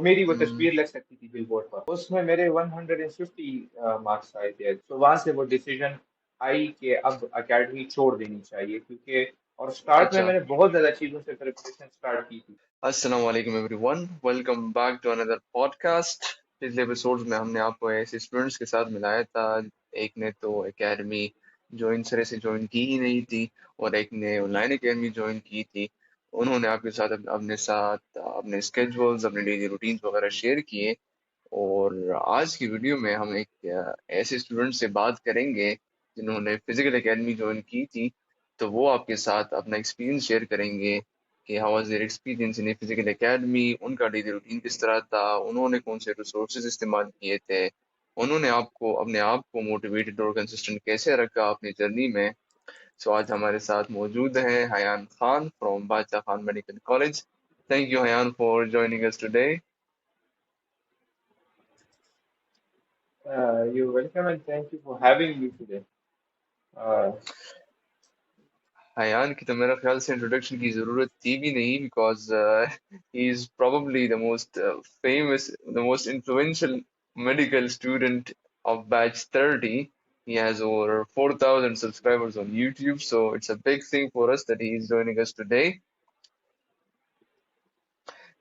میری وہ ہوں، تصویر لگ سکتی تھی بل بورڈ پر. اس میں میرے 150 مارکس آئے تھے. تو وہاں سے وہ ڈیسیژن آئی کہ اب اکیڈمی چھوڑ دینی چاہیے کیونکہ. اور سٹارٹ میں اچھا. میں نے بہت زیادہ چیزوں سے پریپریشن سٹارٹ کی تھی. السلام علیکم everyone, welcome back to اندر پوڈ کاسٹ. پچھلے ایپیسوڈ میں ہم نے آپ کو ایسے اسٹوڈنٹس کے ساتھ ملایا تھا. ایک نے تو اکیڈمی جوائن سرے سے جوائن کی ہی نہیں تھی، اور ایک نے آن لائن اکیڈمی جوائن کی تھی. انہوں نے آپ کے ساتھ اپنے ساتھ اپنے اسکیجولز، اپنے ڈیلی روٹینز وغیرہ شیئر کیے. اور آج کی ویڈیو میں ہم ایک ایسے اسٹوڈنٹ سے بات کریں گے جنہوں نے فزیکل اکیڈمی جوائن کی تھی. تو وہ آپ کے ساتھ اپنا ایکسپیرینس شیئر کریں گے کہ how was their experience in physical academy, ان کا ڈیلی روٹین کس طرح تھا، انہوں نے کون سے ریسورسز استعمال کیے تھے، انہوں نے اپنے آپ کو موٹیویٹڈ اور کنسسٹنٹ کیسے رکھا اپنی جرنی میں. سو آج ہمارے ساتھ موجود ہیں حیان Khan from Badshah Khan medical college. Thank you Hayan for joining us today. You welcome and thank you for having me today. Hayan کی تو میرا خیال سے انٹروڈکشن کی ضرورت تھی بھی نہیں، because he is probably the most famous, the most influential medical student of batch 30. He has over 4,000 subscribers on YouTube, so it's a big thing for us that he is joining us today.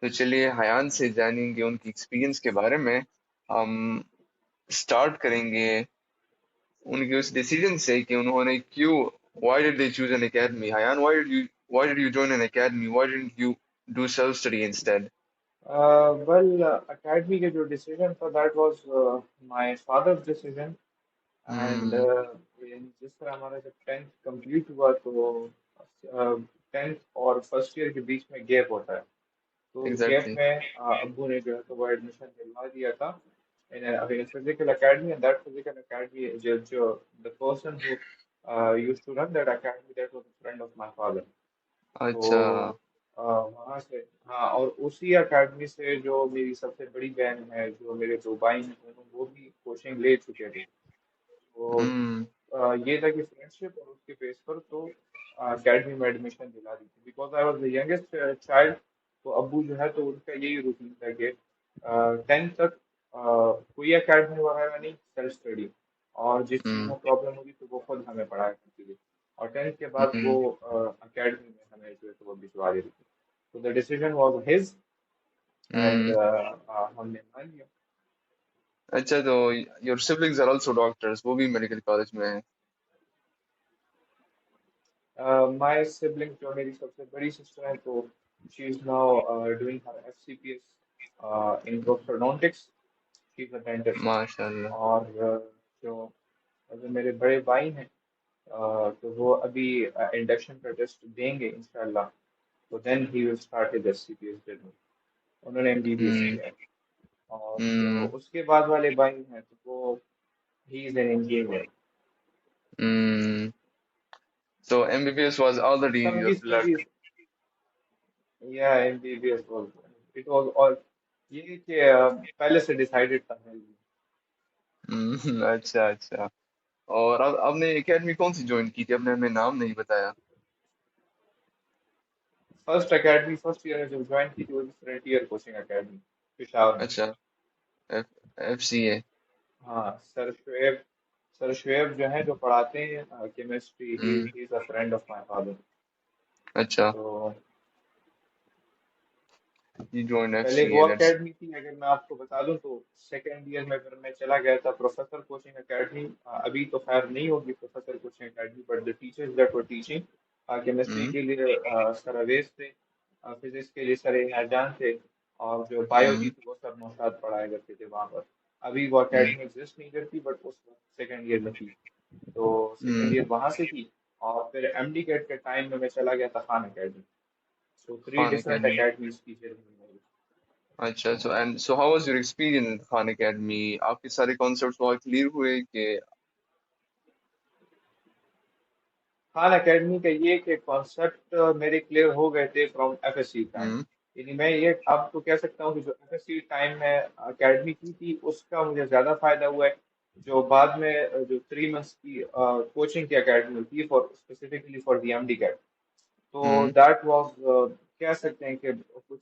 تو چلیے حیان سے جانیں گے ان کی experience کے بارے میں. ہم اسٹارٹ کریں گے ان کے اس ڈیسیجن سے کہ انہوں نے کیوں why did they choose an academy. حیان, why did you join an academy, why didn't you do self study instead? Well academy کے جو ڈیسیژن تھا that was my father decision. And Hmm, جس طرح ہمارا جب 10th کمپلیٹ ہوا تو 10th اور فرسٹ ایئر کے بیچ میں گیپ ہوتا ہے. تو اس گیپ exactly. میں ابو نے جو ہے تو وہ ایڈمیشن دلوا دیا تھا in a physical academy, and that physical academy, the person who used to run that academy, that was a friend of my father. تو اچھا. وہاں سے ہاں. اور اسی اکیڈمی سے جو میری سب سے بڑی بہن ہے، جو میرے دو بھائی ہیں دونوں، وہ بھی کوچنگ لے چکے تھے. تو Hmm, یہ تھا کہ فرینڈ شپ اور اس کے بیس پر تو اکیڈمی میں ایڈمیشن دلا دی تھی because I was the youngest child. تو ابو جو ہے تو ان کا یہی روٹین تھا کہ 10th تک کوئی اکیڈمی وغیرہ نہیں، سیلف اسٹڈی. اور جس چیز hmm, میں پرابلم ہوگی تو وہ خود ہمیں پڑھایا کرتی تھی. اور 10th کے بعد وہ hmm, اکیڈمی میں ہمیں جو ہے تو وہ بھجوا دیتی تھی. تو the decision was his. And hmm. ہم نے مان لیا. اچھا، تو your siblings are also doctors، وہ بھی میڈیکل کالج میں ہیں؟ مائی سبلنگ جو میری سب سے بڑی سسٹر ہے تو she is now doing her FCPS in prosthodontics. She is a dentist. ماشاء اللہ. اور جو جو میرے بڑے بھائی ہیں تو وہ ابھی انڈکشن کا ٹیسٹ دیں گے انشاءاللہ. تو then he will start his FCPS journey. انہوں نے MBBS Hmm, کیا ہے. اور جو hmm, اس کے بعد والے بھائی ہیں تو وہ he is an engineer. hmm. So MBBS was already in سب your کی blood. اسٹڈیز یا MBBS was it was all. یہ کہ پہلے سے ڈیسائیڈڈ تھا میرے لیے. اچھا اچھا. اور اب آپ نے اکیڈمی کون سی جوائن کی تھی؟ آپ نے ہمیں نام نہیں بتایا. فرسٹ اکیڈمی فرسٹ ایئر جب جوائن کی تھی وہ فرنٹیئر کوچنگ اکیڈمی پشاور میں. اچھا. FCA. ہاں سر شعیب جو ہیں جو پڑھاتے ہیں chemistry. He um, is a friend of my father. اچھا. تو You joined پہلے FCA. وہ That's اکیڈمی تھی. اگر میں آپ کو بتا دوں تو سیکنڈ ایئر میں پھر میں چلا گیا تھا پروفیسر کوچنگ اکیڈمی. ابھی تو خیر نہیں ہوگی professor coaching academy but the teachers that were teaching chemistry ہوں، کے لیے سر اویس تھے. فزکس کے لیے سر حیجان تھے. اور جو بایو ہوں، کی تھی وہ سر نوشاد پڑھایا کرتے تھے وہاں پر. ابھی وہ ہوں، اکیڈمی ایگزسٹ نہیں کرتی بٹ اس وقت سیکنڈ ایئر میں تھی. تو سیکنڈ ہوں. ایئر وہاں سے تھی. اور پھر MD کیٹ کے ٹائم میں چلا گیا تھا خان اکیڈمی. سو 3 خان ڈفرنٹ اکیڈمی. اکیڈمیز کی جرنی میری. اچھا. So how was your experience in Khan academy? آپ کے سارے کانسیپٹس وہاں کلیئر ہوئے کہ؟ خان اکیڈمی کا یہ کہ کانسیپٹ میرے کلیئر ہو گئے تھے فرام FSC ٹائم. ہوں، یعنی میں یہ آپ کو کہہ سکتا ہوں کہ جو FSC ٹائم میں اکیڈمی کی تھی اس کا مجھے زیادہ فائدہ ہوا ہے. جو بعد میں جو 3 months کی کوچنگ کی اکیڈمی ہوتی ہے for specifically for the MD CAT. تو ہوں، دیٹ واز کہہ سکتے ہیں کہ کچھ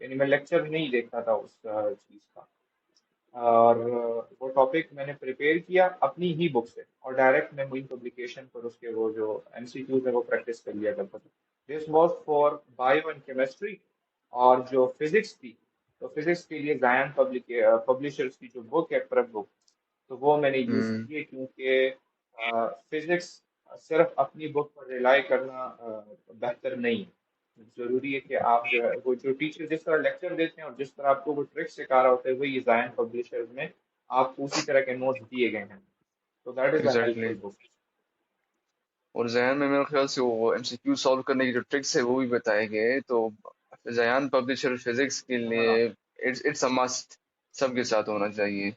یعنی میں لیکچر نہیں دیکھتا تھا اس چیز کا، اور وہ ٹاپک میں نے پریپیئر کیا اپنی ہی بک سے، اور ڈائریکٹ میں وہی پبلیکیشن پر اس کے وہ جو ایم سی کیوز ہے وہ پریکٹس کر لیا کرتا تھا. This was for bio and chemistry. اور جو فزکس تھی، تو فزکس کے لیے زائن پبلشرز کی جو بک ہے پریپ بک، تو وہ میں نے یوز ہوں کی ہے، کیونکہ فزکس صرف اپنی بک پر ریلائی کرنا بہتر نہیں ہے. ضروری ہے کہ آپ جو ہے وہ جو ٹیچر جس طرح لیکچر دیتے ہیں اور جس طرح آپ کو وہ ٹرک سکھا رہا ہوتا ہے وہی زائن پبلشرز میں آپ کو اسی طرح کے نوٹس دیے گئے ہیں. تو that is a help exactly. Full book. اور ذہن میں میرے خیال سے وہ ایم سی کیو سالو کرنے کی جو ٹرکس ہے وہ بھی بتائے گئے. تو زیان پبلشر فزکس کے لیے ہاں اٹس اے مسٹ، سب کے ساتھ ہونا چاہیے.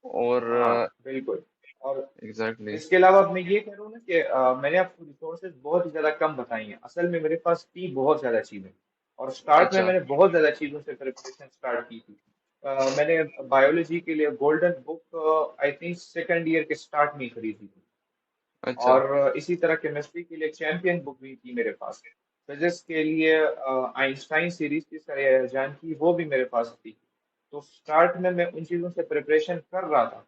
اور ہاں بالکل. اور ایگزیکٹلی. اس کے علاوہ میں یہ کہہ رہا ہوں نا کہ میں نے آپ کو ریسورسز بہت ہی زیادہ کم بتائی ہیں، اصل میں میرے پاس تھی بہت زیادہ چیزیں، اور سٹارٹ میں اچھا. میں نے بہت زیادہ چیزوں سے پریپریشن سٹارٹ کی تھی. میں نے بایولوجی کے لیے golden book I think second year کے سٹارٹ میں ہی خریدی تھی. اچھا. اور اسی طرح کیمسٹری کے لیے چیمپئن بک بھی تھی میرے پاس. فزکس کے لیے آئنسٹائن سیریز کی سر جان کی وہ بھی میرے پاس تھی. تو سٹارٹ میں ان چیزوں سے پریپریشن کر رہا تھا،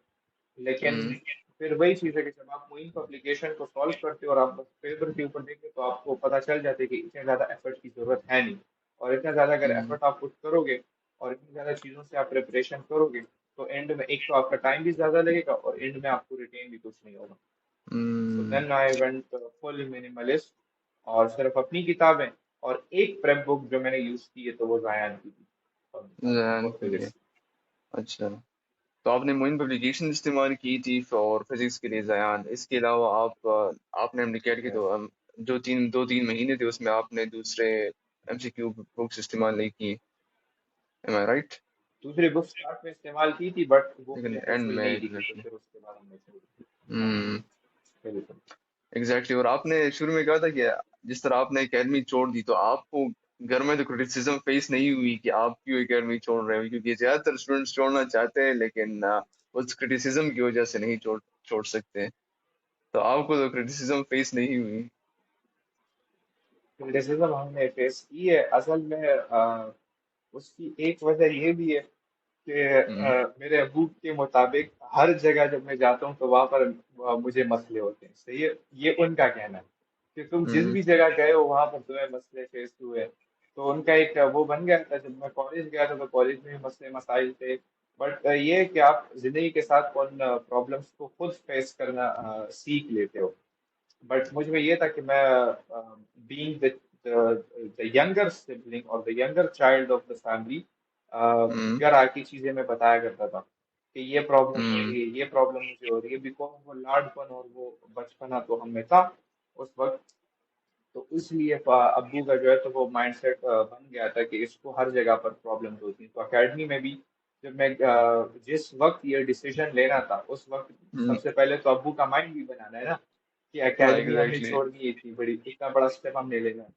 لیکن ہوں پھر وہی چیز ہے کہ جب آپ موئن کو اپلیکیشن کو سالو کرتے ہو اور آپ پیپر کے اوپر دیکھیں تو آپ کو پتہ چل جاتا ہے کہ اتنے زیادہ ایفرٹ کی ضرورت ہے نہیں. اور اتنا زیادہ اگر ہوں ایفرٹ آپ پٹ کرو گے اور اتنی زیادہ چیزوں سے آپ پریپریشن کرو گے تو اینڈ میں ایک تو آپ کا ٹائم بھی زیادہ لگے گا اور اینڈ میں آپ کو ریٹین بھی کچھ نہیں ہوگا. سو ہوں. دین آئی وینٹ فل منیملسٹ، اور صرف اپنی کتابیں اور ایک پریپ بک جو میں نے یوز کی ہے تو وہ زایان کی تھی ذہن فور کے لیے. فزکس. اچھا. تو آپ نے موئن پبلیکیشن استعمال کی تھی اور فزکس کے لیے زیان. اس کے علاوہ آپ نے اپنے کیئر کی تو جو دو تین مہینے تھے اس میں آپ نے دوسرے ایم سی کیو بکس استعمال نہیں کی. ایم آئی رائٹ؟ دوسری بک اسٹارٹ میں استعمال کی تھی بٹ وہ لیکن مجھے اینڈ ہیلپفل میں نہیں دکھی، تو ایگزیکٹلی. پھر اس کے بعد ہم نے چھوڑ دی. ہاں ہوں بالکل. ایگزیکٹلی. اور آپ نے شروع میں کہا تھا کہ جس طرح آپ نے اکیڈمی چھوڑ دی تو آپ کو گھر میں تو کرٹیسزم فیس نہیں ہوئی کہ آپ کیوں اکیڈمی چھوڑ رہے ہو، کیونکہ زیادہ تر اسٹوڈنٹس چھوڑنا چاہتے ہیں لیکن اس کرٹیسزم کی وجہ سے نہیں چھوڑ سکتے. تو آپ کو تو کرٹیسزم فیس نہیں ہوئی. کرٹیسزم ہم نے فیس کی ہے. اصل میں اس کی ایک وجہ یہ بھی ہے کہ ہوں میرے ابو کے مطابق ہر جگہ جب میں جاتا ہوں تو وہاں پر مجھے مسئلے ہوتے ہیں. صحیح ہے، یہ ان کا کہنا ہے کہ تم جس ہوں بھی جگہ گئے ہو وہاں پر تمہیں مسئلے فیس ہوئے. تو ان کا ایک وہ بن گیا تھا. جب میں کالج گیا تھا تو کالج میں بھی مسئلے مسائل تھے. بٹ یہ ہے کہ آپ زندگی کے ساتھ ان پرابلمس کو خود فیس کرنا سیکھ لیتے ہو. بٹ مجھ میں یہ تھا کہ میں being the younger sibling or the younger child of the family ہوں گھر آ کی چیزیں میں بتایا کرتا تھا کہ یہ پرابلم ہو ہوں رہی ہے، یہ پرابلم مجھے ہو رہی ہے، بیکاز وہ لاڈ پن اور وہ بچپنا تو ہم میں تھا اس وقت. تو اس لیے ابو کا جو ہے تو وہ مائنڈ سیٹ بن گیا تھا کہ اس کو ہر جگہ پر پرابلمز ہوتی ہیں. تو اکیڈمی میں بھی جب میں جس وقت یہ ڈیسیجن لینا تھا اس وقت ہوں. سب سے پہلے تو ابو کا مائنڈ بھی بنانا ہے نا کہ ہاں اکیڈمی ہم نے ایگزیکٹلی. چھوڑنی ہے، اتنی بڑی اتنا بڑا اسٹیپ ہم نے لینا ہے.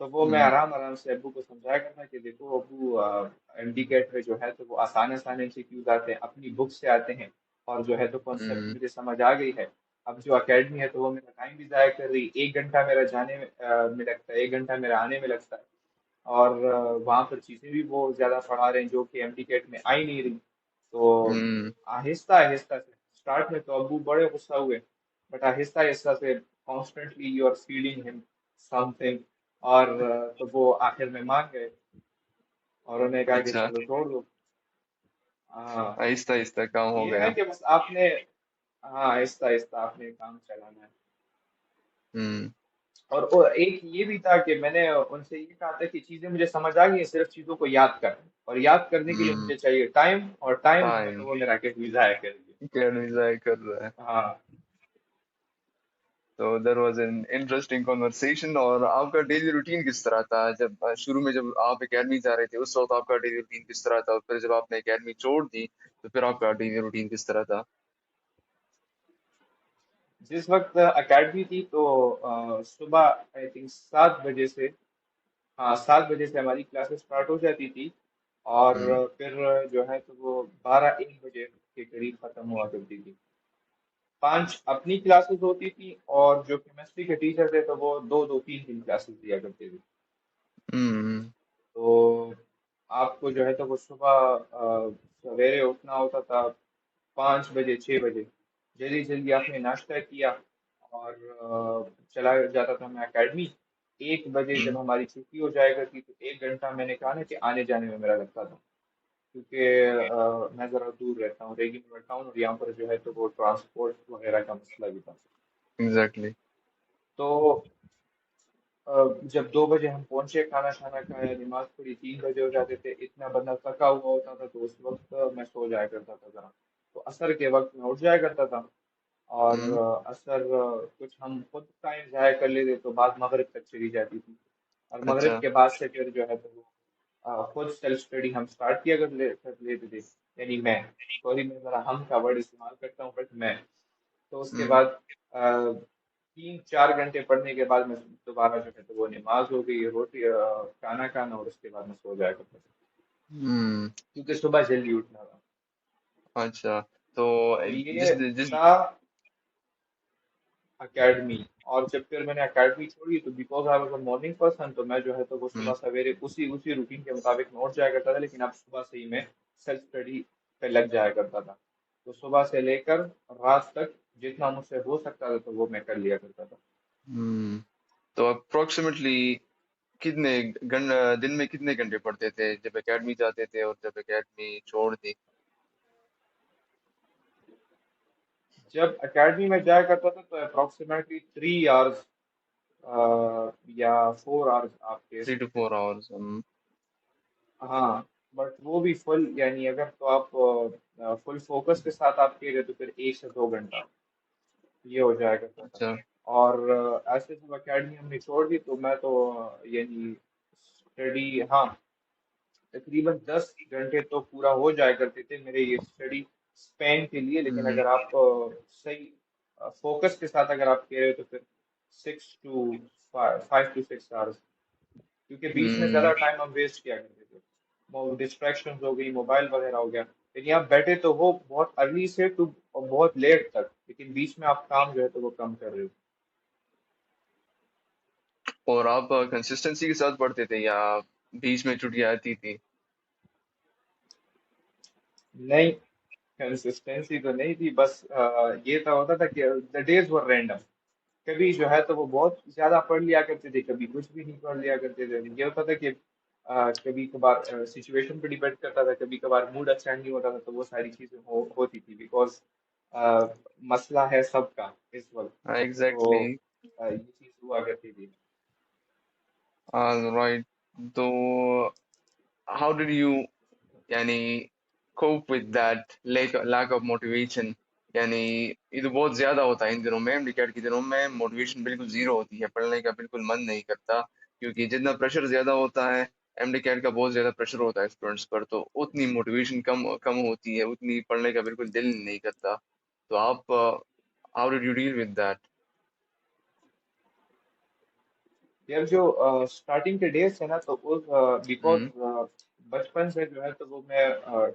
تو وہ میں ہوں آرام آرام سے ابو کو سمجھایا کرتا کہ دیکھو ابو ایم ڈی کیٹ میں جو ہے تو وہ آسان آسان انسٹیٹیوٹ آتے ہیں، اپنی بک سے آتے ہیں، اور جو ہے تو کانسیپٹ ہوں مجھے سمجھ آ گئی ہے. اب جو اکیڈمی ہے تو وہ میرا ٹائم بھی ضائع کر رہی، 1 گھنٹہ میرا جانے میں لگتا ہے، 1 گھنٹہ میرا آنے میں لگتا ہے. اور وہاں پر چیزیں بھی وہ زیادہ پڑھا رہے ہیں جو کہ ایم ڈی کیٹ میں آئی نہیں رہی. تو ہوں. آہستہ آہستہ سے اسٹارٹ میں تو ابو بڑے غصہ ہوئے، بٹ آہستہ آہستہ سے کانسٹنٹلی یو آر فیڈنگ ہم سم تھنگ، اور تو وہ آخر میں مان گئے اور انہوں نے کہا کہ اچھا. چلو چھوڑ دو. ہاں آہستہ آہستہ کام ہو یہ گیا. ہے کہ بس آپ نے، ہاں آہستہ آہستہ آپ نے کام چلانا ہے. ہوں اور ایک یہ بھی تھا کہ میں نے ان سے یہ کہا تھا کہ چیزیں مجھے سمجھ آ گئی ہیں، صرف چیزوں کو یاد کرنا، اور یاد کرنے کے لیے ہوں. مجھے چاہیے ٹائم، اور ٹائم جو ہے ٹائم. تو وہ میرا کہ ضائع کر دیے. اکیڈمی ضائع کر رہا ہے. ہاں تو there was an interesting conversation. اور آپ کا ڈیلی روٹین کس طرح تھا جب شروع میں جب آپ اکیڈمی جا رہے تھے اس وقت آپ کا ڈیلی روٹین کس طرح تھا، اور پھر جب آپ نے اکیڈمی چھوڑ دی تو پھر آپ کا ڈیلی روٹین کس طرح تھا؟ جس وقت اکیڈمی تھی تو صبح آئی تھنک 7 بجے سے، ہاں 7 بجے سے ہماری کلاسز اسٹارٹ ہو جاتی تھی، اور ہوں پھر جو ہے تو وہ 12-1 بجے کے قریب ختم ہوا کرتی تھی. 5 اپنی کلاسز ہوتی تھی، اور جو کیمسٹری کے ٹیچر تھے تو وہ 2-2 3-3 کلاسز دیا کرتے تھے. ہوں. تو آپ کو جو ہے تو وہ صبح سویرے اٹھنا ہوتا تھا 5 بجے 6 بجے. جلدی جلدی آپ نے ناشتہ کیا اور چلا جاتا تھا میں اکیڈمی. 1 بجے ہوں، جب ہماری چھٹی ہو جائے کرتی تو 1 گھنٹہ میں نے کہا نا کہ آنے جانے میں میرا لگتا تھا. کیونکہ میں ذرا دور رہتا ہوں ریگی نگر ٹاؤن اور یہاں پر جو ہے تو وہ ٹرانسپورٹ وغیرہ کا مسئلہ بھی تھا. ایگزیکٹلی. تو جب 2 بجے ہم پہنچے کھانا شانا کھایا نماز پڑھی 3 بجے ہو جاتے تھے. اتنا بندہ تھکا ہوا ہوتا تھا تو اس وقت میں سو جایا کرتا تھا ذرا. تو عصر کے وقت میں اٹھ جایا کرتا تھا اور ہوں، عصر کچھ ہم خود ٹائم ضائع کر لیتے تو بعد مغرب تک چلی جاتی تھی. اور اچھا. مغرب کے بعد سے پھر جو ہے تو وہ خود سیلف اسٹڈی ہم اسٹارٹ کیا کر لیتے تھے. یعنی میں سوری میں ذرا ہم کا ورڈ استعمال کرتا ہوں بٹ میں. تو اس کے ہوں، بعد 3 4 گھنٹے پڑھنے کے بعد میں دوبارہ جو ہے تو وہ نماز ہو گئی روٹی کھانا کھانا اور اس کے بعد میں سو جایا کرتا تھا ہوں. کیونکہ صبح جلدی اٹھنا تھا. اچھا. تو تو جس یہ جس تھا اکیڈمی. اور جب پھر میں نے اکیڈمی چھوڑی تو because I was a morning person تو میں جو ہے تو وہ ہوں، صبح سویرے اسی روٹین کے مطابق میں اٹھ جایا کرتا تھا. لیکن اب صبح سے ہی میں سیلف اسٹڈی پہ لگ جایا کرتا تھا. تو صبح سے لے کر رات تک جتنا مجھ سے ہو سکتا تھا تو وہ میں کر لیا کرتا تھا. ہوں. تو اپروکسیمیٹلی کتنے دن میں کتنے گھنٹے پڑھتے تھے جب اکیڈمی جاتے تھے اور جب اکیڈمی چھوڑ دی؟ جب اکیڈمی میں جایا کرتا تھا تو اپروکسیمیٹلی 3 آورس یا 4 آورس آپ کہہ تھری ٹو سکتے فور ہیں. آورس ہاں بٹ وہ بھی فل یعنی اگر تو آپ فل فوکس کے ساتھ آپ کہہ رہے تو پھر 1 سے 2 گھنٹہ یہ ہو جایا کرتا تھا. اچھا. اور ایسے جب اکیڈمی ہم نے چھوڑ دی تو میں تو یعنی اسٹڈی ہاں تقریباً 10 گھنٹے تو پورا ہو جایا کرتے تھے میرے یہ اسٹڈی اسپین کے لیے. لیکن ہوں، اگر آپ صحیح فوکس کے ساتھ اگر آپ کہہ رہے ہو تو پھر 6 to 5 5 to 6 آورس. کیونکہ بیچ میں ہوں. زیادہ ٹائم ہم ویسٹ کیا کرتے تھے. ڈسٹریکشن ہو گئی موبائل وغیرہ ہو گیا. لیکن آپ بیٹھے تو ہو بہت ارلی سے تو بہت لیٹ تک لیکن بیچ میں آپ کام جو ہے تو وہ کم کر رہے ہو. اور آپ کنسسٹنسی کے ساتھ پڑھتے تھے یا بیچ میں چھٹیاں آتی تھی؟ نہیں کنسسٹینسی تو نہیں تھی. بس یہ تھا ہوتا تھا کہ دا ڈیز ور رینڈم. کبھی جو ہے تو وہ بہت زیادہ پڑھ لیا کرتے تھے کبھی کچھ بھی نہیں پڑھ لیا کرتے تھے. یہ ہوتا تھا کہ کبھی کبھار سچویشن پہ ڈیپینڈ کرتا تھا. کبھی کبھار موڈ اچھا نہیں ہوتا تھا تو وہ ساری چیزیں ہوتی تھی بیکاز مسئلہ ہے سب کا اس وقت. ایگزیکٹلی. تو یہ چیز ہوا کرتی تھی. رائٹ. تو ہاؤ ڈڈ یو یعنی cope with that lack of motivation؟ یعنی یہ تو بہت زیادہ ہوتا ہے ان دنوں میں، ڈکیٹ کے دنوں میں موٹیویشن بالکل زیرو ہوتی ہے، پڑھنے کا بالکل من نہیں کرتا کیونکہ جتنا پریشر زیادہ ہوتا ہے، ایم ڈی کیٹ کا بہت زیادہ پریشر ہوتا ہے اسٹوڈنٹس پر، تو اتنی موٹیویشن کم ہوتی ہے، اتنی پڑھنے کا بالکل دل نہیں کرتا. تو آپ how did you deal with that? یار جو اسٹارٹنگ کے ڈیز تھے نا تو بیکاز ہوں، بچپن سے جو ہے تو وہ میں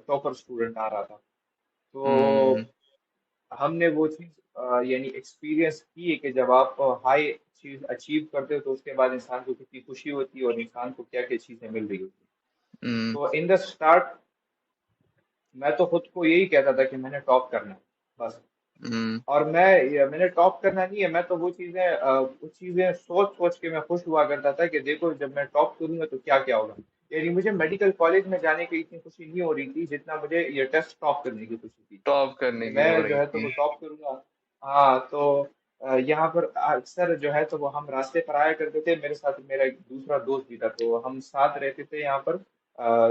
ٹاپر اسٹوڈنٹ آ رہا تھا. تو ہوں، ہم نے وہ چیز یعنی ایکسپیرئنس کی ہے کہ جب آپ ہائی چیز اچیو کرتے ہو تو اس کے بعد انسان کو کتنی خوشی ہوتی ہے اور انسان کو کیا کیا چیزیں مل رہی ہوتی ہیں. ہوں، تو ان دا اسٹارٹ میں تو خود کو یہی کہتا تھا کہ میں نے ٹاپ کرنا ہے بس. ہوں، اور میں نے ٹاپ کرنا نہیں ہے. میں تو وہ چیزیں سوچ سوچ کے میں خوش ہوا کرتا تھا کہ دیکھو جب میں ٹاپ کروں گا تو کیا کیا ہوگا. یعنی مجھے میڈیکل کالج میں جانے کی اتنی خوشی نہیں ہو رہی تھی جتنا مجھے یہ ٹیسٹ ٹاپ کرنے کی خوشی تھی ٹاپ کہ کرنے کی میں ہو جو رہی ہے تو تھی. وہ ٹاپ کروں گا. ہاں تو یہاں پر اکثر جو ہے تو وہ ہم راستے پر آیا کرتے تھے. میرے ساتھ میرا ایک دوسرا دوست بھی تھا تو ہم ساتھ رہتے تھے یہاں پر.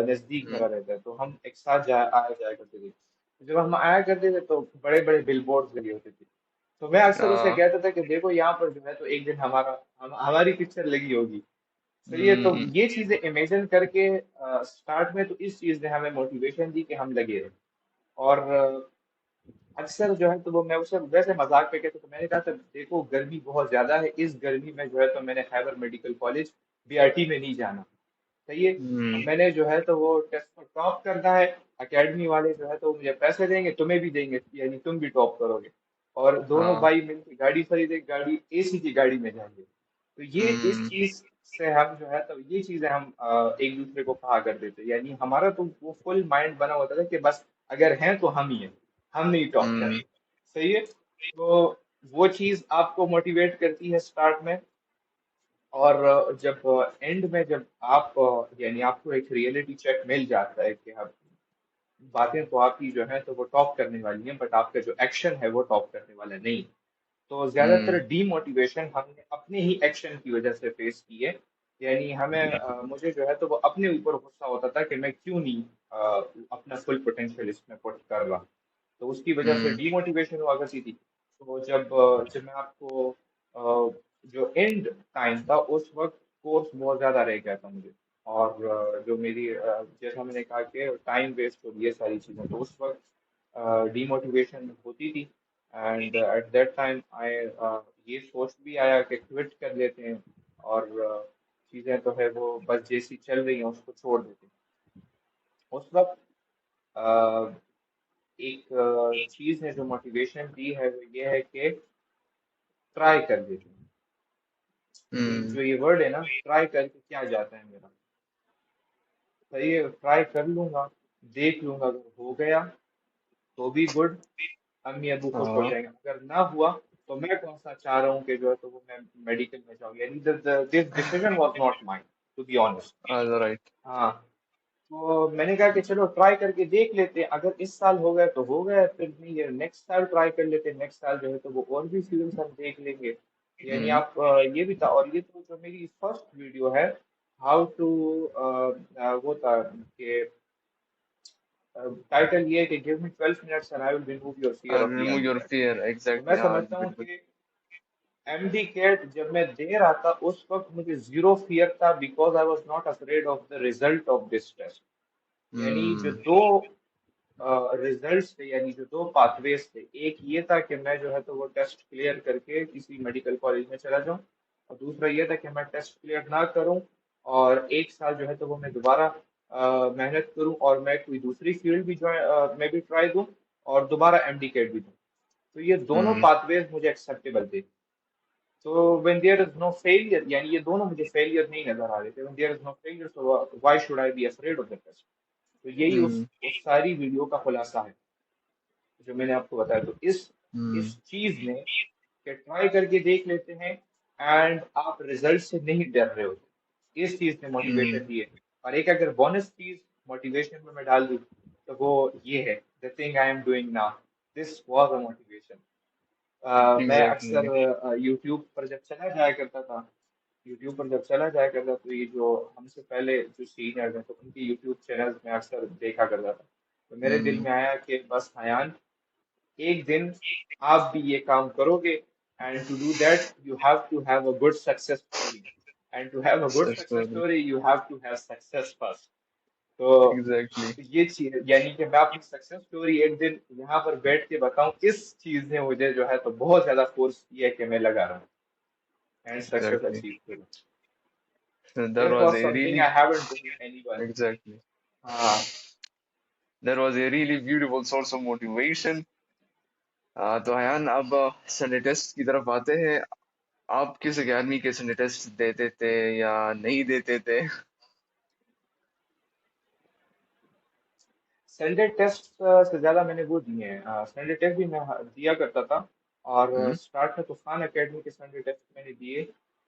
نزدیک ہوں، میرا رہتا ہے تو ہم ایک ساتھ آیا جایا کرتے تھے. جب ہم آیا کرتے تھے تو بڑے بڑے بل بورڈ لگے ہوتے تھے. تو میں اکثر اسے آ، کہتا تھا کہ دیکھو یہاں پر جو ہے تو ایک دن ہماری پکچر لگی ہوگی. صحیح ہے. تو ہوں، یہ چیزیں امیجن کر کے سٹارٹ میں تو اس چیز نے ہمیں موٹیویشن دی کہ ہم لگے رہے. اور اکثر جو ہے تو وہ میں اسے ویسے مذاق پہ کہتا تو میں نے کہا تھا دیکھو گرمی بہت زیادہ ہے. اس گرمی میں جو ہے تو میں نے Khyber medical college B R T میں نہیں جانا. صحیح ہے. اب ہوں، میں نے جو ہے تو وہ ٹیسٹ پر ٹاپ کرنا ہے. اکیڈمی والے جو ہے تو مجھے پیسے دیں گے تمہیں بھی دیں گے یعنی تم بھی ٹاپ کرو گے. اور دونوں ہاں، بھائی مل کے گاڑی خریدے گاڑی اے سی کی گاڑی میں جائیں گے. تو یہ اس ہوں، چیز سے ہم جو ہے تو یہ چیزیں ہم ایک دوسرے کو کہا کرتے تھے. یعنی ہمارا تو وہ فل مائنڈ بنا ہوتا تھا کہ بس اگر ہیں تو ہم ہی ہیں, ہم نہیں ٹاپ ہوں کریں. صحیح ہے. تو وہ چیز آپ کو موٹیویٹ کرتی ہے اسٹارٹ میں. اور جب اینڈ میں جب آپ یعنی آپ کو ایک ریئلٹی چیک مل جاتا ہے کہ آپ باتیں تو آپ کی جو ہیں تو وہ ٹاپ کرنے والی ہیں, بٹ آپ کا جو ایکشن ہے وہ ٹاپ کرنے والا نہیں. تو زیادہ تر ہوں ڈی موٹیویشن ہم نے اپنے ہی ایکشن کی وجہ سے فیس کی ہے. یعنی مجھے جو ہے تو وہ اپنے اوپر غصہ ہوتا تھا کہ میں کیوں نہیں اپنا فل پوٹینشیل اس میں پٹ کر رہا. تو اس کی وجہ سے ہوں ڈی موٹیویشن ہوا کرتی تھی. تو جب میں آپ کو جو اینڈ ٹائم تھا اس وقت کورس بہت زیادہ رہ گیا تھا مجھے. اور جو میری جیسا میں نے کہا کہ ٹائم ویسٹ ہو یہ ساری چیزیں, تو اس وقت ڈی موٹیویشن ہوتی تھی. And at that time I یہ سوچ بھی آیا کہ کوئٹ کر لیتے ہیں, اور چیزیں تو ہے وہ بس جیسی چل رہی ہیں اس کو چھوڑ دیتے ہیں. اس وقت ایک چیز ہے جو موٹیویشن دی ہے وہ یہ ہے کہ ٹرائی کر دیتے ہیں. ہوں جو یہ ورڈ ہے نا, ٹرائی کر کے کیا جاتا ہے میرا, صحیح ہے, ٹرائی کر لوں گا, دیکھ لوں گا, اگر ہو گیا تو بھی گڈ, امی ابو خوش ہو ہاں جائیں گے. اگر نہ ہوا تو میں کون سا چاہ رہا ہوں کہ جو ہے تو وہ میں میڈیکل میں جاؤں. یعنی this decision was not mine to be honest. Right. ہاں. تو میں نے کہا کہ چلو ٹرائی کر کے دیکھ لیتے, اگر اس سال ہو گیا تو ہو گیا, پھر نہیں یہ نیکسٹ سال ٹرائی کر لیتے, نیکسٹ سال جو ہے تو وہ اور بھی فیلڈس ہم دیکھ لیں گے. یعنی ہوں آپ یہ بھی تھا. اور یہ تو جو میری فرسٹ ویڈیو ہے ہاؤ ٹو وہ تھا کہ ٹائٹل یہ ہے کہ give me 12 minutes and I will remove your fear of the remove M D your CAT. fear, تو میں exactly. ہاں سمجھتا ہوں بالکل. کہ ایم ڈی کیٹ جب میں دے رہا تھا اس وقت مجھے زیرو فیئر تھا, because I was not afraid of the result of this test. یعنی جو ہوں دو ریزلٹس تھے, یعنی جو دو پاتھ ویز تھے, ایک یہ تھا کہ میں جو ہے تو وہ ٹیسٹ کلیئر کر کے کسی میڈیکل کالج میں چلا جاؤں, اور دوسرا یہ تھا کہ میں ٹیسٹ کلیئر نہ کروں اور ایک سال جو ہے تو وہ میں دوبارہ محنت کروں اور میں کوئی دوسری فیلڈ بھی میں بھی ٹرائی دوں اور دوبارہ ایم ڈی کیٹ بھی دوں. تو یہ دونوں ہوں پاتھ ویز مجھے ایکسیپٹیبل تھے. تو when there is no failure, یعنی یہ دونوں مجھے فیلئر نہیں نظر آ رہے تھے. when there is no failure, so why should I be afraid of the test. تو یہی ہوں اس ساری ویڈیو کا خلاصہ ہے جو میں نے آپ کو بتایا. تو اس ہوں چیز نے کہ ٹرائی کر کے دیکھ لیتے ہیں اینڈ آپ ریزلٹ سے نہیں ڈر رہے ہوتے, اس چیز نے ہوں موٹیویشن دی ہے. اور ایک اگر بونس چیز موٹیویشن میں ڈال دوں تو وہ یہ ہے, the thing I am doing now, this was a motivation. میں اکثر exactly. یوٹیوب پر جب چلا جایا کرتا تھا, یوٹیوب پر جب چلا جایا کرتا تو یہ جو ہم سے پہلے جو سینئرز ہیں تو ان کی یوٹیوب چینلز میں اکثر دیکھا کرتا تھا. تو میرے دل ہوں میں آیا کہ بس حیان, ایک دن آپ بھی یہ کام کرو گے, and to do that you have to have a good success story, and to have a good success success story. Story you have to have success first. تو Exactly. یہ چیز یعنی کہ میں اپنی سکسیس اسٹوری ایک دن یہاں پر بیٹھ کے بتاؤں, اس چیز نے مجھے جو ہے تو بہت زیادہ فورس کیا ہے کہ میں لگا رہا ہوں اینڈ سکسیس Exactly. اچیو کروں. That That was was a something really, I haven't told anyone. exactly. ہاں. That was a really beautiful source of motivation. تو حیان اب سنڈے ٹیسٹ کی طرف آتے ہیں. آپ کس اکیڈمی کے سنڈے ٹیسٹ دیتے تھے یا نہیں دیتے تھے؟ سنڈے ٹیسٹ سے زیادہ میں نے وہ دیے ہیں, سنڈے ٹیسٹ بھی میں دیا کرتا تھا. اور ہوں اسٹارٹ میں طوفان اکیڈمی کے سنڈے ٹیسٹ میں نے دیے,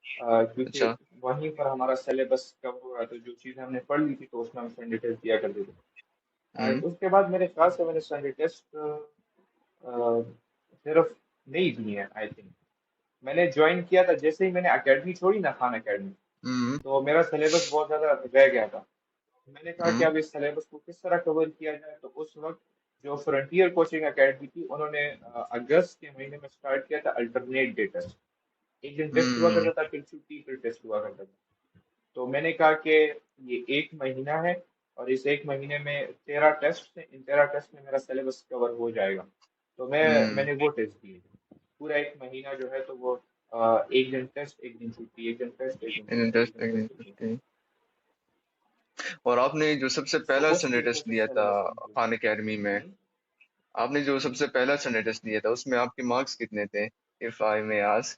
کیونکہ اچھا. وہیں پر ہمارا سلیبس کور ہو رہا تھا, جو چیزیں ہم نے پڑھ لی تھی تو اس میں ہم سنڈے ٹیسٹ دیا کرتے تھے. ہوں اینڈ اس کے بعد میرے خیال سے میں نے سنڈے ٹیسٹ صرف نہیں دیے ہیں. آئی تھنک میں نے جوائن کیا تھا جیسے ہی میں نے اکیڈمی چھوڑی نا, خان اکیڈمی, ہوں تو میرا سلیبس بہت زیادہ رہ گیا تھا. میں نے کہا کہ ہوں اب اس سلیبس کو کس طرح کور کیا جائے. تو اس وقت جو فرنٹیئر کوچنگ اکیڈمی تھی انہوں نے اگست کے مہینے میں اسٹارٹ کیا تھا الٹرنیٹ ڈے ٹیسٹ. ایک دن ٹیسٹ ہوا ہوں کرتا تھا, پھر چھٹی, پھر ٹیسٹ ہوا کرتا تھا. تو میں نے کہا کہ یہ ایک مہینہ ہے اور اس ایک مہینے میں 13 ٹیسٹ ہیں, ان 13 ٹیسٹ میں میرا سلیبس کور ہو جائے گا. تو میں ہوں نے وہ ٹیسٹ دیے. پورا ایک مہینہ جو ہے تو وہ ایک دن ٹیسٹ, ایک دن چھٹی, ایک دن ٹیسٹ, ایک دن چھٹی, ایک دن ٹیسٹ, ایک دن چھٹی. اور آپ نے جو سب سے سو پہلا اس سنڈے طریقے ٹیسٹ سے دیا تھا سلیبس کمپلیٹ. خان اکیڈمی میں، آپ نے جو سب سے پہلا سنڈے ٹیسٹ دیا تھا اس میں آپ کے مارکس کتنے تھے، if I may ask؟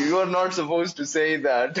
you are not supposed to say that.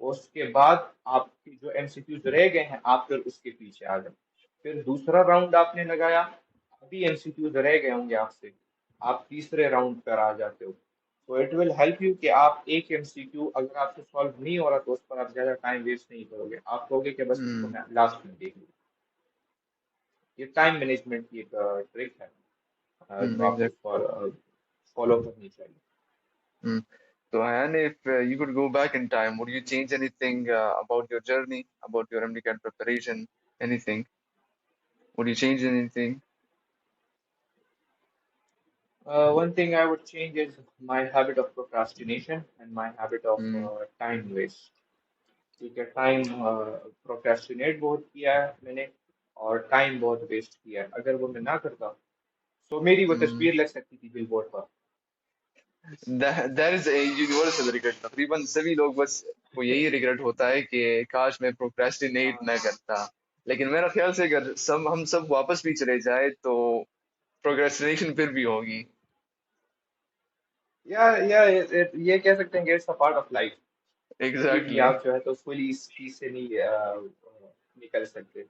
اس کے بعد آپ کے جو ایم سی کیوز رہ گئے ہیں آپ پھر اس کے پیچھے آ جائیں. پھر دوسرا راؤنڈ آپ نے لگایا, ابھی ایم سی کیوز رہ گئے ہوں گے آپ سے, آپ تیسرے راؤنڈ پر آ جاتے ہو. تو اٹ ول ہیلپ یو کہ آپ ایک ایم سی کیو اگر آپ سے سالو نہیں ہو رہا تو اس پر آپ زیادہ ٹائم ویسٹ نہیں کرو گے, آپ کہو گے کہ بس اس کو ہوں میں لاسٹ میں دیکھ لوں. یہ ٹائم مینجمنٹ کی ایک ٹرک ہے جو آپ کو ایگزیکٹ. فالو کرنی چاہیے. So, and if you could go back in time, would you change anything about your journey, about your MD-CAT preparation, anything? Would you change anything? One thing I would change is my habit of procrastination and my habit of Hmm. time waste. ٹھیک ہے, time پروکریسٹینیٹ بہت کیا ہے میں نے, اور time بہت waste کیا ہے. اگر وہ میں نہ کرتا تو میری وہ Hmm. تصویر لگ سکتی تھی بل بورڈ پر. That is a universal regret. تقریباً سبھی لوگ بس کو یہی ریگریٹ ہوتا ہے کہ کاش میں پروکریسٹینیٹ نہ کرتا. لیکن میرا خیال سے اگر ہم سب واپس بھی چلے جائے تو پروکریسٹینیشن پھر بھی ہوگی. یا یہ کہہ سکتے ہیں کہ اٹس پارٹ آف لائف. کبھی بھی ایگزیکٹلی. آپ جو ہے تو فلی اس چیز سے نہیں نکل سکتے.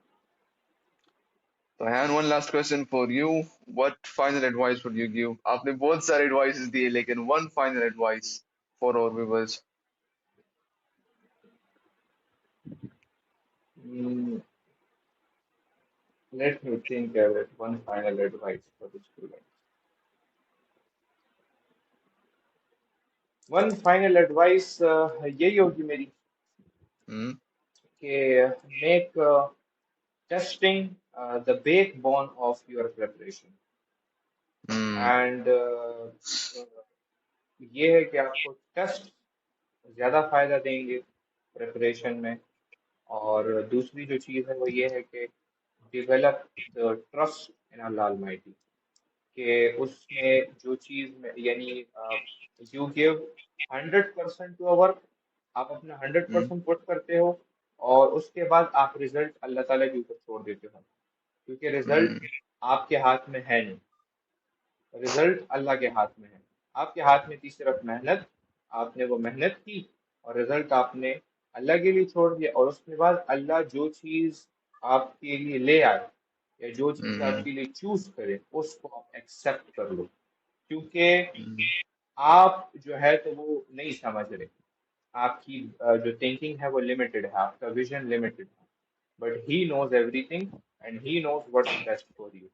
So, and one last question for you. What final advice would you give? آپ نے بہت سارے advices دیے لیکن one final advice for our viewers. Let me think of it. One final advice for the student. One final advice یہی ہوگی میری Hmm. کہ make testing the backbone of your preparation. Hmm. And یہ ہے کہ آپ کو ٹیسٹ زیادہ فائدہ دیں گے پریپریشن میں. اور دوسری جو چیز ہے وہ یہ ہے کہ develop the trust in Allah almighty, کہ اس میں جو چیز میں یعنی یو گیو 100% ٹو ورک, آپ اپنا Hmm. 100% پٹ کرتے ہو, اور اس کے بعد آپ ریزلٹ اللہ تعالیٰ کے اوپر چھوڑ دیتے ہو, کیونکہ Hmm. ریزلٹ آپ کے ہاتھ میں ہے نہیں, رزلٹ اللہ کے ہاتھ میں ہے. آپ کے ہاتھ میں تھی صرف محنت, آپ نے وہ محنت کی اور رزلٹ آپ نے اللہ کے لیے چھوڑ دیا. اور اس کے بعد اللہ جو چیز آپ کے لیے لے آئے یا جو چیز آپ Hmm. کے لیے چوز کرے اس کو آپ ایکسیپٹ کر لو, کیونکہ Hmm. آپ جو ہے تو وہ نہیں سمجھ رہے. آپ کی جو تھنکنگ ہے وہ لمیٹڈ ہے, آپ کا ویژن لمیٹڈ ہے, but he knows everything and he knows what's best for you.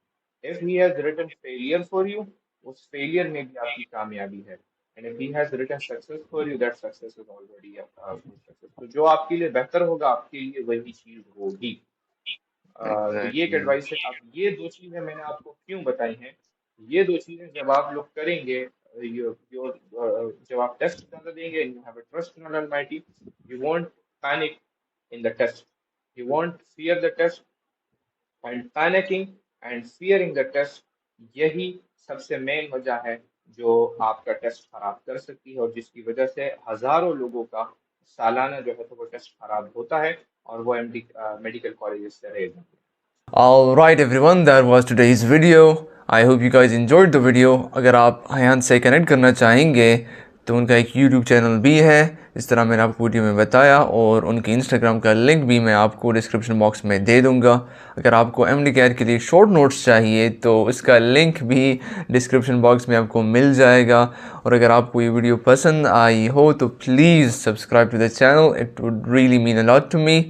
If he has written failure for you, اس failure میں بھی آپ کی کامیابی ہے. And if he has written success for you, that success is already a good success. تو جو آپ کے لیے بہتر ہوگا آپ کے لیے وہی چیز ہوگی. تو یہ ایک Exactly. ایڈوائس ہے. اب یہ دو چیزیں میں نے آپ کو کیوں بتائی ہیں, یہ دو چیزیں جب آپ لوگ کریں گے, جب آپ ٹیسٹ زیادہ دیں گے, you have a trust in Almighty, you won't panic in the test, you won't fear the test. And panicking and fearing the test, یہی سب سے مین وجہ ہے جو آپ کا ٹیسٹ خراب کر سکتی ہے, اور جس کی وجہ سے ہزاروں لوگوں کا سالانہ جو ہے تو وہ ٹیسٹ خراب ہوتا ہے اور وہ میڈیکل کالجز سے رہ جاتے ہیں. Alright everyone, that was today's video. I hope you guys enjoyed the video. اگر آپ حیان سے کنیکٹ کرنا چاہیں گے تو ان کا ایک یوٹیوب چینل بھی ہے اس طرح میں نے آپ کو ویڈیو میں بتایا, اور ان کی انسٹاگرام کا لنک بھی میں آپ کو ڈسکرپشن باکس میں دے دوں گا. اگر آپ کو ایم ڈی کیٹ کے لیے شارٹ نوٹس چاہیے تو اس کا لنک بھی ڈسکرپشن باکس میں آپ کو مل جائے گا. اور اگر آپ کو یہ ویڈیو پسند آئی ہو تو please subscribe to the channel, it would really mean a lot to me.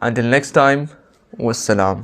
Until next time, والسلام.